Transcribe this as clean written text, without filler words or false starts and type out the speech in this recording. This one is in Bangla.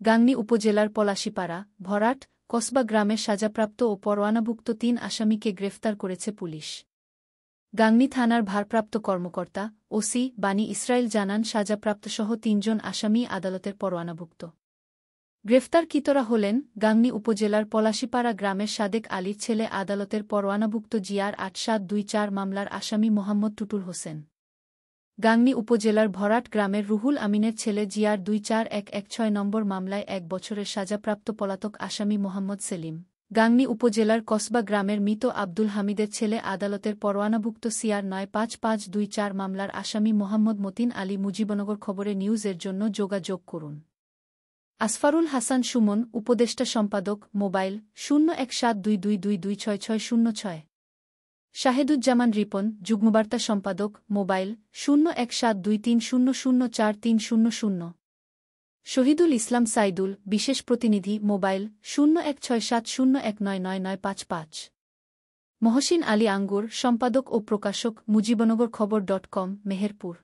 গাংনী উপজেলার পলাশীপাড়া, ভরাট, কসবা গ্রামের সাজাপ্রাপ্ত ও পরোয়ানাভুক্ত ৩ আসামিকে গ্রেফতার করেছে পুলিশ। গাংনী থানার ভারপ্রাপ্ত কর্মকর্তা ওসি বানী ইসরাইল জানান, সাজাপ্রাপ্তসহ ৩ জন আসামি আদালতের পরোয়ানাভুক্ত। গ্রেফতারকৃতরা হলেন গাংনী উপজেলার পলাশীপাড়া গ্রামের সাদেক আলীর ছেলে, আদালতের পরোয়ানাভুক্ত জিআর ৮৭২৪ মামলার আসামি মোহাম্মদ টুটুল হোসেন। গাংনী উপজেলার ভরাট গ্রামের রুহুল আমিনের ছেলে জিআর ২৪১১৬ নম্বর মামলায় ১ বছরের সাজাপ্রাপ্ত পলাতক আসামি মোহাম্মদ সেলিম। গাংনী উপজেলার কসবা গ্রামের মৃত আব্দুল হামিদের ছেলে, আদালতের পরোয়ানাভুক্ত সিআর ৯৫৫২৪ মামলার আসামি মোহাম্মদ মতিন আলী। মুজিবনগর খবরে নিউজের জন্য যোগাযোগ করুন আসফারুল হাসান সুমন, উপদেষ্টা সম্পাদক, মোবাইল 017222266606। শাহেদুজ্জামান রিপন, যুগ্মবার্তা সম্পাদক, মোবাইল 017230043000। শহীদুল ইসলাম সাইদুল, বিশেষ প্রতিনিধি, মোবাইল 016701999955। মহসিন আলী আঙ্গুর, সম্পাদক ও প্রকাশক, মুজিবনগর খবর.com, মেহেরপুর।